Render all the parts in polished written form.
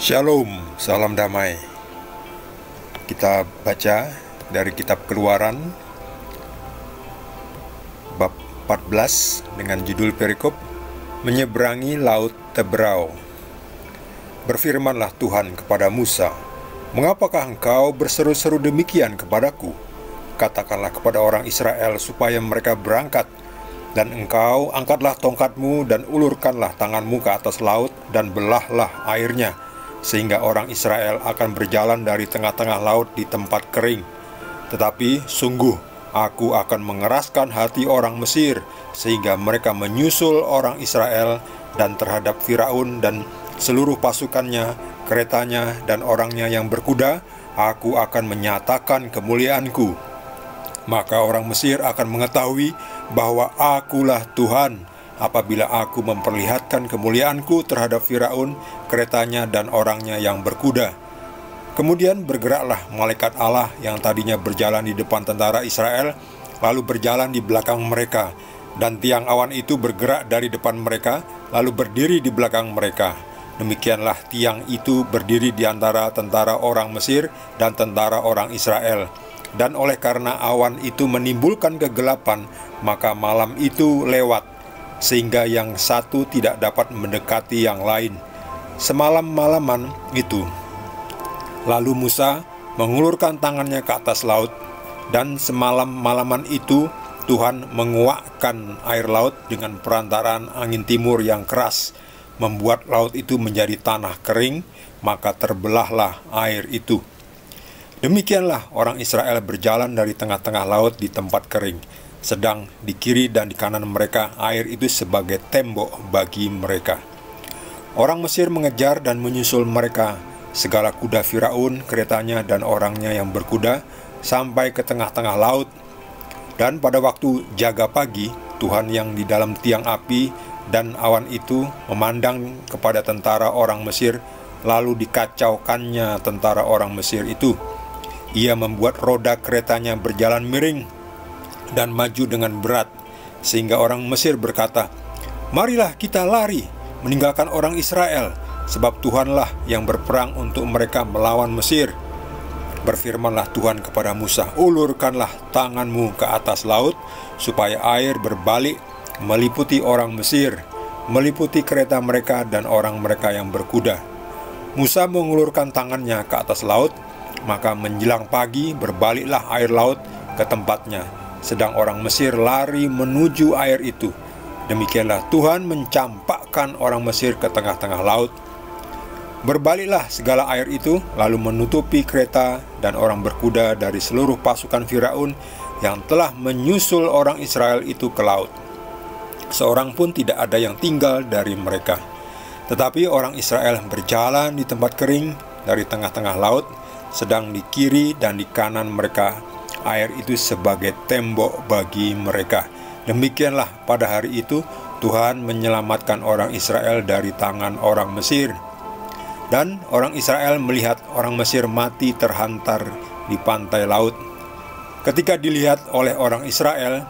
Shalom, salam damai. Kita baca dari kitab Keluaran bab 14 dengan judul perikop Menyeberangi Laut Teberau. Berfirmanlah Tuhan kepada Musa, "Mengapakah engkau berseru-seru demikian kepadaku? Katakanlah kepada orang Israel supaya mereka berangkat. Dan engkau angkatlah tongkatmu dan ulurkanlah tanganmu ke atas laut dan belahlah airnya, sehingga orang Israel akan berjalan dari tengah-tengah laut di tempat kering. Tetapi sungguh aku akan mengeraskan hati orang Mesir, sehingga mereka menyusul orang Israel, dan terhadap Firaun dan seluruh pasukannya, keretanya dan orangnya yang berkuda, aku akan menyatakan kemuliaanku. Maka orang Mesir akan mengetahui bahwa akulah Tuhan, apabila aku memperlihatkan kemuliaanku terhadap Firaun, keretanya dan orangnya yang berkuda." Kemudian bergeraklah malaikat Allah yang tadinya berjalan di depan tentara Israel, lalu berjalan di belakang mereka, dan tiang awan itu bergerak dari depan mereka, lalu berdiri di belakang mereka. Demikianlah tiang itu berdiri di antara tentara orang Mesir dan tentara orang Israel. Dan oleh karena awan itu menimbulkan kegelapan, maka malam itu lewat, sehingga yang satu tidak dapat mendekati yang lain semalam-malaman itu. Lalu Musa mengulurkan tangannya ke atas laut, dan semalam-malaman itu Tuhan menguakkan air laut dengan perantaraan angin timur yang keras, membuat laut itu menjadi tanah kering, maka terbelahlah air itu. Demikianlah orang Israel berjalan dari tengah-tengah laut di tempat kering, sedang di kiri dan di kanan mereka air itu sebagai tembok bagi mereka. Orang Mesir mengejar dan menyusul mereka, segala kuda Firaun, keretanya dan orangnya yang berkuda, sampai ke tengah-tengah laut. Dan pada waktu jaga pagi, Tuhan yang di dalam tiang api dan awan itu memandang kepada tentara orang Mesir, lalu dikacaukannya tentara orang Mesir itu. Ia membuat roda keretanya berjalan miring dan maju dengan berat, sehingga orang Mesir berkata, "Marilah kita lari, meninggalkan orang Israel, sebab Tuhanlah yang berperang untuk mereka melawan Mesir." Berfirmanlah Tuhan kepada Musa, "Ulurkanlah tanganmu ke atas laut, supaya air berbalik meliputi orang Mesir, meliputi kereta mereka dan orang mereka yang berkuda." Musa mengulurkan tangannya ke atas laut, maka menjelang pagi berbaliklah air laut ke tempatnya, sedang orang Mesir lari menuju air itu. Demikianlah Tuhan mencampakkan orang Mesir ke tengah-tengah laut. Berbaliklah segala air itu, lalu menutupi kereta dan orang berkuda dari seluruh pasukan Firaun yang telah menyusul orang Israel itu ke laut. Seorang pun tidak ada yang tinggal dari mereka. Tetapi orang Israel berjalan di tempat kering dari tengah-tengah laut, sedang di kiri dan di kanan mereka air itu sebagai tembok bagi mereka. Demikianlah pada hari itu Tuhan menyelamatkan orang Israel dari tangan orang Mesir. Dan orang Israel melihat orang Mesir mati terhantar di pantai laut. Ketika dilihat oleh orang Israel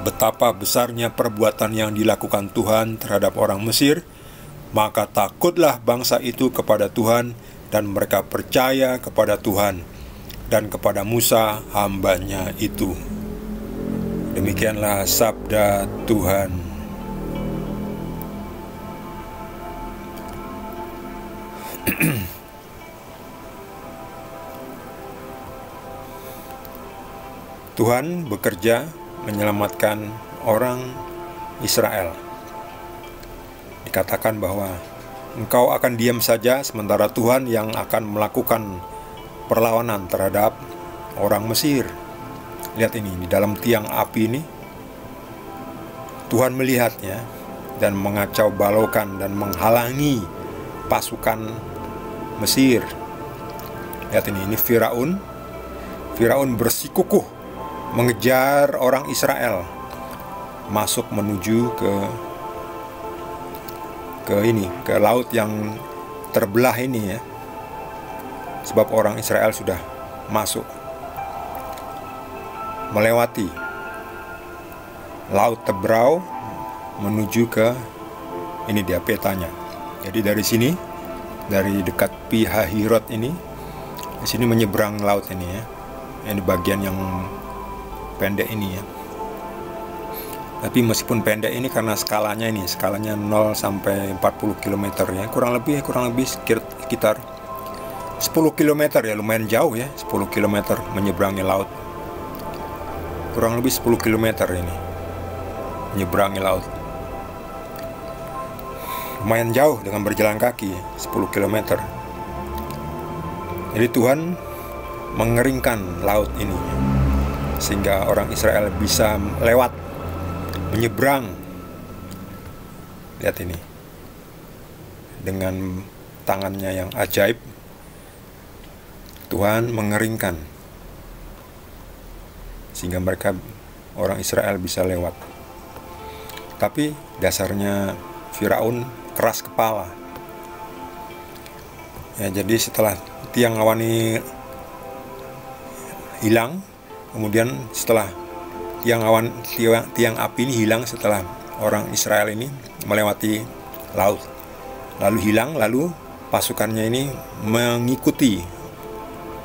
betapa besarnya perbuatan yang dilakukan Tuhan terhadap orang Mesir, maka takutlah bangsa itu kepada Tuhan, dan mereka percaya kepada Tuhan dan kepada Musa hambanya itu. Demikianlah sabda Tuhan. Tuhan bekerja menyelamatkan orang Israel. Dikatakan bahwa engkau akan diam saja sementara Tuhan yang akan melakukan perlawanan terhadap orang Mesir. Lihat ini, di dalam tiang api ini Tuhan melihatnya dan mengacau balaukan dan menghalangi pasukan Mesir. Lihat ini Firaun bersikukuh mengejar orang Israel masuk menuju ke laut yang terbelah ini ya. Sebab orang Israel sudah masuk melewati laut Teberau menuju ke ini dia petanya. Jadi dari sini dari dekat Pihahirot ini. Di sini menyeberang laut ini ya. Ini bagian yang pendek ini ya. Tapi meskipun pendek ini karena skalanya 0 sampai 40 km ya, kurang lebih sekitar 10 km ya, lumayan jauh ya, 10 km menyeberangi laut. Kurang lebih 10 km ini menyeberangi laut. Lumayan jauh dengan berjalan kaki, 10 km. Jadi Tuhan mengeringkan laut ini sehingga orang Israel bisa lewat, menyeberang. Lihat ini, dengan tangannya yang ajaib Tuhan mengeringkan sehingga orang Israel bisa lewat. Tapi dasarnya Firaun keras kepala ya. Jadi setelah tiang awan ini hilang, kemudian setelah tiang api ini hilang, setelah orang Israel ini melewati laut, lalu hilang, lalu pasukannya ini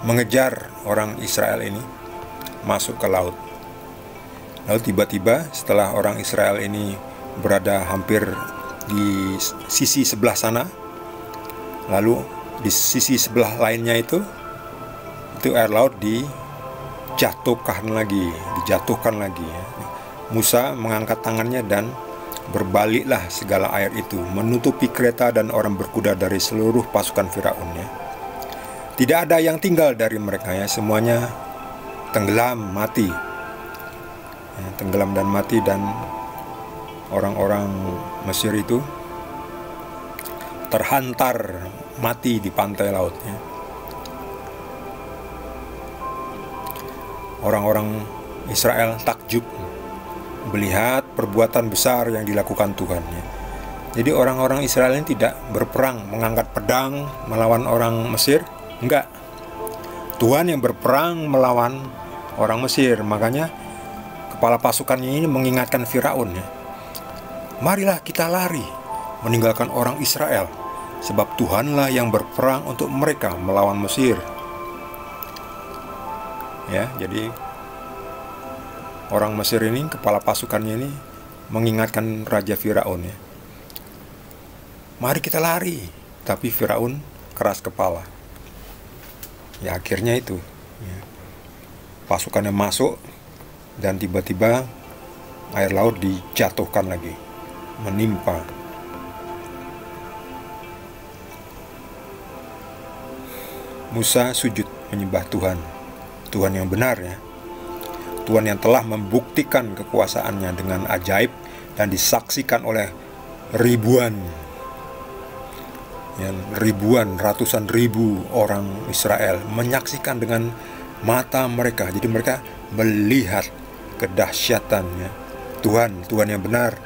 mengejar orang Israel ini masuk ke laut. Lalu tiba-tiba setelah orang Israel ini berada hampir di sisi sebelah sana, lalu di sisi sebelah lainnya itu air laut dijatuhkan lagi ya. Musa mengangkat tangannya dan berbaliklah segala air itu, menutupi kereta dan orang berkuda dari seluruh pasukan Firaun ya. Tidak ada yang tinggal dari mereka ya, semuanya tenggelam mati ya, tenggelam dan mati. Dan orang-orang Mesir itu terhantar mati di pantai laut ya. Orang-orang Israel takjub melihat perbuatan besar yang dilakukan Tuhan ya. Jadi orang-orang Israel ini tidak berperang mengangkat pedang melawan orang Mesir, enggak. Tuhan yang berperang melawan orang Mesir. Makanya kepala pasukannya ini mengingatkan Firaun ya, marilah kita lari meninggalkan orang Israel, sebab Tuhanlah yang berperang untuk mereka melawan Mesir ya. Jadi orang Mesir ini, kepala pasukannya ini mengingatkan Raja Firaun ya, mari kita lari. Tapi Firaun keras kepala ya. Akhirnya itu ya, pasukannya masuk dan tiba-tiba air laut dijatuhkan lagi, menimpa. Musa sujud menyembah Tuhan yang benar ya, Tuhan yang telah membuktikan kekuasaannya dengan ajaib dan disaksikan oleh ratusan ribu orang Israel menyaksikan dengan mata mereka. Jadi mereka melihat kedahsyatannya Tuhan yang benar.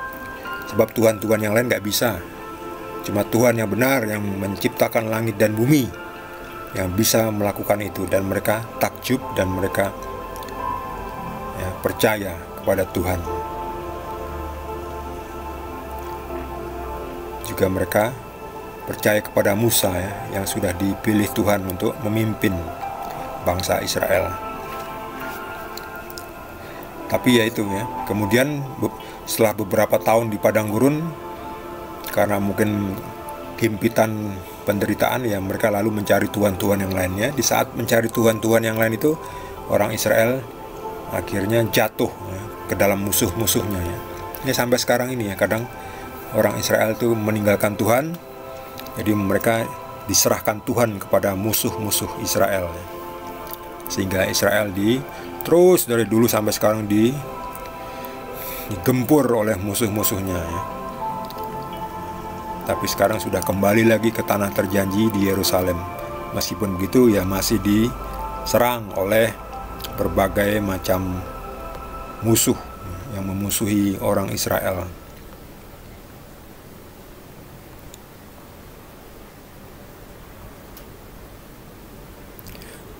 Sebab Tuhan yang lain gak bisa, cuma Tuhan yang benar yang menciptakan langit dan bumi yang bisa melakukan itu. Dan mereka takjub dan mereka ya, percaya kepada Tuhan. Juga mereka percaya kepada Musa ya, yang sudah dipilih Tuhan untuk memimpin bangsa Israel. Tapi ya itu ya, kemudian setelah beberapa tahun di padang gurun, karena mungkin himpitan penderitaan ya, mereka lalu mencari tuhan-tuhan yang lainnya. Di saat mencari tuhan-tuhan yang lain itu, orang Israel akhirnya jatuh ya, ke dalam musuh-musuhnya ya. Ini sampai sekarang ini ya, kadang orang Israel itu meninggalkan Tuhan, jadi mereka diserahkan Tuhan kepada musuh-musuh Israel ya. Sehingga Israel terus dari dulu sampai sekarang digempur oleh musuh-musuhnya ya. Tapi sekarang sudah kembali lagi ke tanah terjanji di Yerusalem. Meskipun begitu ya, masih diserang oleh berbagai macam musuh yang memusuhi orang Israel.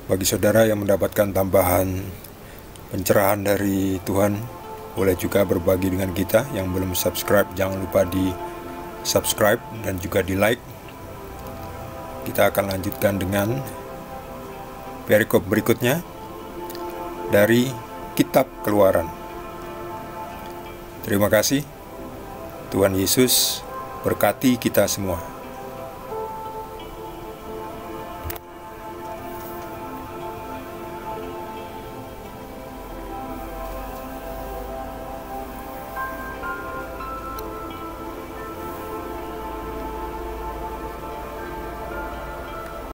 Bagi saudara yang mendapatkan tambahan pencerahan dari Tuhan, boleh juga berbagi dengan kita. Yang belum subscribe, jangan lupa di subscribe dan juga di like. Kita akan lanjutkan dengan perikop berikutnya dari Kitab Keluaran. Terima kasih. Tuhan Yesus berkati kita semua.